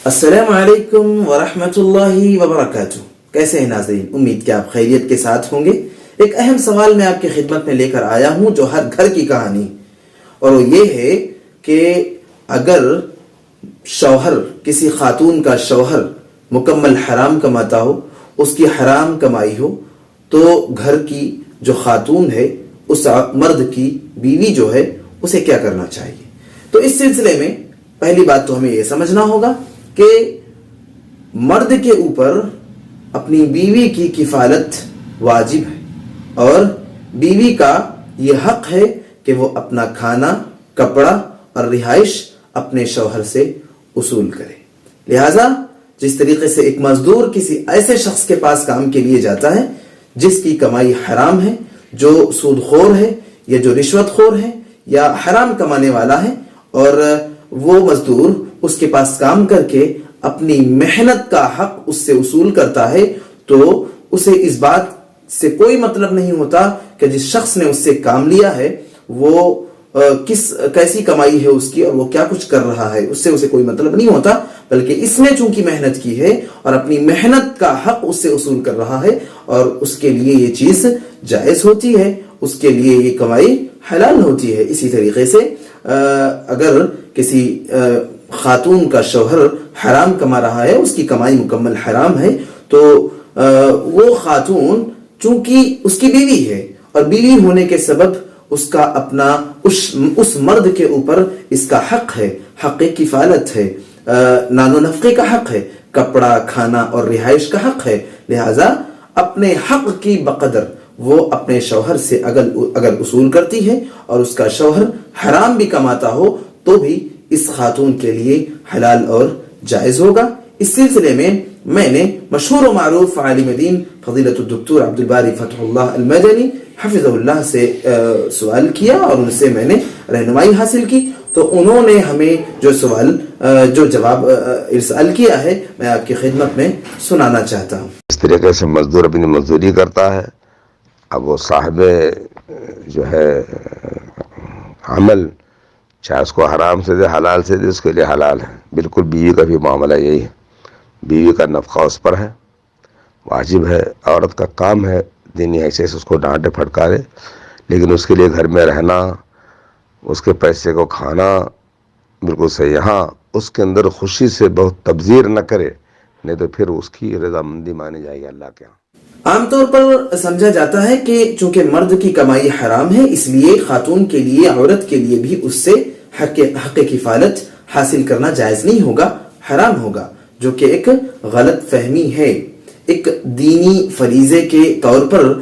السلام علیکم ورحمۃ اللہ وبرکاتہ. کیسے ہیں ناظرین؟ امید کہ آپ خیریت کے ساتھ ہوں گے. ایک اہم سوال میں آپ کی خدمت میں لے کر آیا ہوں جو ہر گھر کی کہانی، اور وہ یہ ہے کہ اگر شوہر، کسی خاتون کا شوہر مکمل حرام کماتا ہو، اس کی حرام کمائی ہو، تو گھر کی جو خاتون ہے، اس مرد کی بیوی جو ہے، اسے کیا کرنا چاہیے؟ تو اس سلسلے میں پہلی بات تو ہمیں یہ سمجھنا ہوگا کہ مرد کے اوپر اپنی بیوی کی کفالت واجب ہے، اور بیوی کا یہ حق ہے کہ وہ اپنا کھانا، کپڑا اور رہائش اپنے شوہر سے وصول کرے. لہذا جس طریقے سے ایک مزدور کسی ایسے شخص کے پاس کام کے لیے جاتا ہے جس کی کمائی حرام ہے، جو سود خور ہے یا جو رشوت خور ہے یا حرام کمانے والا ہے، اور وہ مزدور اس کے پاس کام کر کے اپنی محنت کا حق اس سے وصول کرتا ہے، تو اسے اس بات سے کوئی مطلب نہیں ہوتا کہ جس شخص نے اس سے کام لیا ہے وہ کیسی کمائی ہے اس کی اور وہ کیا کچھ کر رہا ہے، اس سے اسے کوئی مطلب نہیں ہوتا، بلکہ اس نے چونکہ محنت کی ہے اور اپنی محنت کا حق اس سے وصول کر رہا ہے، اور اس کے لیے یہ چیز جائز ہوتی ہے، اس کے لیے یہ کمائی حلال ہوتی ہے. اسی طریقے سے اگر کسی خاتون کا شوہر حرام کما رہا ہے، اس کی کمائی مکمل حرام ہے، تو وہ خاتون چونکہ اس کی بیوی ہے، اور بیوی ہونے کے سبب اس کا اپنا اس مرد کے اوپر اس کا حق ہے، حق کفالت ہے، نان و نفقے کا حق ہے، کپڑا، کھانا اور رہائش کا حق ہے. لہذا اپنے حق کی بقدر وہ اپنے شوہر سے اگر وصول کرتی ہے، اور اس کا شوہر حرام بھی کماتا ہو، تو بھی اس خاتون کے لیے حلال اور جائز ہوگا. اس سلسلے میں نے مشہور و معروف عالم دین فضیلت الدکتور عبدالباری فتح اللہ المدنی حفظہ اللہ سے سوال کیا، اور ان سے میں نے رہنمائی حاصل کی. تو انہوں نے ہمیں جو جواب ارسال کیا ہے، میں آپ کی خدمت میں سنانا چاہتا ہوں. اس طریقے سے مزدور اپنی مزدوری کرتا ہے. اب وہ صاحب جو ہے عمل، چاہے اس کو حرام سے دے حلال سے دے، اس کے لیے حلال ہے. بالکل بیوی کا بھی معاملہ یہی ہے. بیوی کا نفقہ اس پر ہے، واجب ہے. عورت کا کام ہے دینی حیثیت سے اس کو ڈانٹے پھٹکارے، لیکن اس کے لیے گھر میں رہنا، اس کے پیسے کو کھانا بالکل صحیح. ہاں، اس کے اندر خوشی سے بہت تبذیر نہ کرے، نہیں تو پھر اس کی رضامندی مانی جائے گی اللہ کے ہاں. عام طور پر سمجھا جاتا ہے کہ چونکہ مرد کی کمائی حرام ہے، اس لیے خاتون کے لیے، عورت کے لیے بھی اس سے حق کفالت حاصل کرنا جائز نہیں ہوگا، حرام ہوگا، جو کہ ایک غلط فہمی ہے. ایک دینی فریضے کے طور پر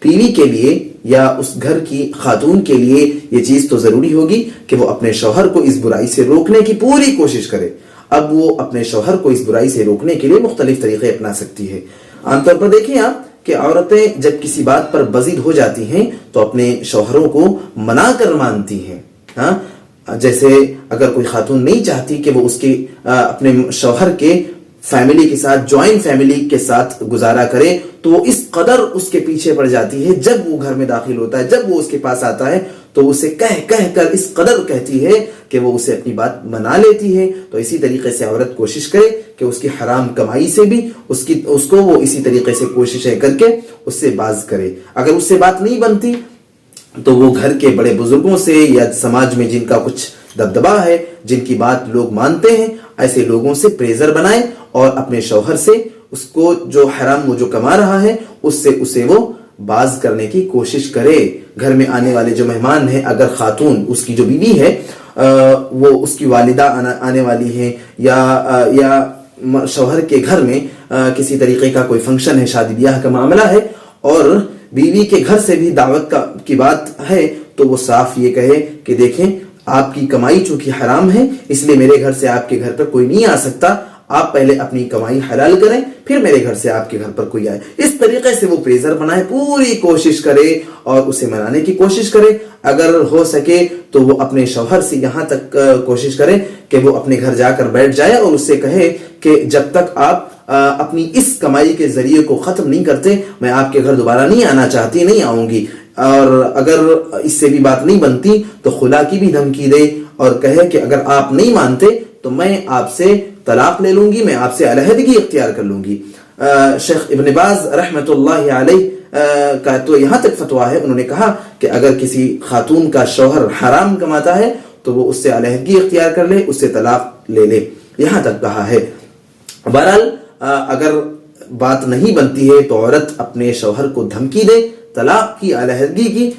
بیوی کے لیے یا اس گھر کی خاتون کے لیے یہ چیز تو ضروری ہوگی کہ وہ اپنے شوہر کو اس برائی سے روکنے کی پوری کوشش کرے. اب وہ اپنے شوہر کو اس برائی سے روکنے کے لیے مختلف طریقے اپنا سکتی ہے. عام طور پر دیکھیں آپ کہ عورتیں جب کسی بات پر بضد ہو جاتی ہیں تو اپنے شوہروں کو منا کر مانتی ہیں. ہاں، جیسے اگر کوئی خاتون نہیں چاہتی کہ وہ اس کے اپنے شوہر کے فیملی کے ساتھ، جوائنٹ فیملی کے ساتھ گزارا کرے، تو وہ اس قدر اس کے پیچھے پڑ جاتی ہے. جب وہ گھر میں داخل ہوتا ہے، جب وہ اس کے پاس آتا ہے، تو اسے کہہ کر اس قدر کہتی ہے کہ وہ اسے اپنی بات منا لیتی ہے. تو اسی طریقے سے عورت کوشش کرے کہ اس کی حرام کمائی سے بھی اس کو وہ اسی طریقے سے کوششیں کر کے اس سے باز کرے. اگر اس سے بات نہیں بنتی تو وہ گھر کے بڑے بزرگوں سے یا سماج میں جن کا کچھ دبدبا ہے، جن کی بات لوگ مانتے ہیں، ایسے لوگوں سے پریزر بنائے، اور اپنے شوہر سے اس کو جو حرام وہ جو کما رہا ہے اسے وہ باز کرنے کی کوشش کرے. گھر میں آنے والے جو مہمان ہیں، اگر خاتون اس کی جو بیوی ہے وہ اس کی والدہ آنے والی ہے، یا شوہر کے گھر میں کسی طریقے کا کوئی فنکشن ہے، شادی بیاہ کا معاملہ ہے، اور بیوی کے گھر سے بھی دعوت کی بات ہے، تو وہ صاف یہ کہے کہ دیکھیں، آپ کی کمائی چونکہ حرام ہے، اس لیے میرے گھر سے آپ کے گھر پر کوئی نہیں آ سکتا. آپ پہلے اپنی کمائی حلال کریں، پھر میرے گھر سے آپ کے گھر پر کوئی آئے. اس طریقے سے وہ پریزر بنائے، پوری کوشش کرے اور اسے منانے کی کوشش کرے. اگر ہو سکے تو وہ اپنے شوہر سے یہاں تک کوشش کرے کہ وہ اپنے گھر جا کر بیٹھ جائے اور اس سے کہے کہ جب تک آپ اپنی اس کمائی کے ذریعے کو ختم نہیں کرتے، میں آپ کے گھر دوبارہ نہیں آنا چاہتی، نہیں آؤں گی. اور اگر اس سے بھی بات نہیں بنتی تو خلا کی بھی دھمکی دے اور کہے کہ اگر آپ نہیں مانتے تو میں آپ سے طلاق لے لوں گی, میں آپ سے علیحدگی اختیار کر لوں گی. شیخ ابن باز رحمۃ اللہ علیہ کا تو یہاں تک فتویٰ ہے, انہوں نے کہا کہ اگر کسی خاتون کا شوہر حرام کماتا ہے تو وہ اس سے علیحدگی اختیار کر لے, اس سے طلاق لے لے, یہاں تک کہا ہے. بہرحال اگر بات نہیں بنتی ہے تو عورت اپنے شوہر کو دھمکی دے, طلاق کی, علیحدگی کی,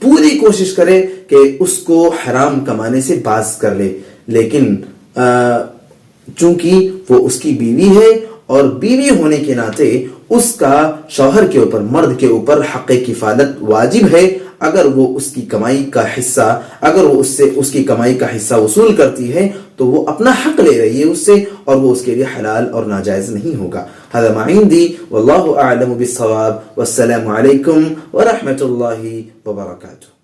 پوری کوشش کرے کہ اس کو حرام کمانے سے باز کر لے. لیکن چونکہ وہ اس کی بیوی ہے اور بیوی ہونے کے ناطے اس کا شوہر کے اوپر, مرد کے اوپر حق کفالت واجب ہے. اگر وہ اس کی کمائی کا حصہ, اگر وہ اس سے اس کی کمائی کا حصہ وصول کرتی ہے تو وہ اپنا حق لے رہی ہے اس سے, اور وہ اس کے لیے حلال اور ناجائز نہیں ہوگا. هذا ما عندي والله اعلم بالصواب, والسلام علیکم ورحمۃ اللہ وبرکاتہ.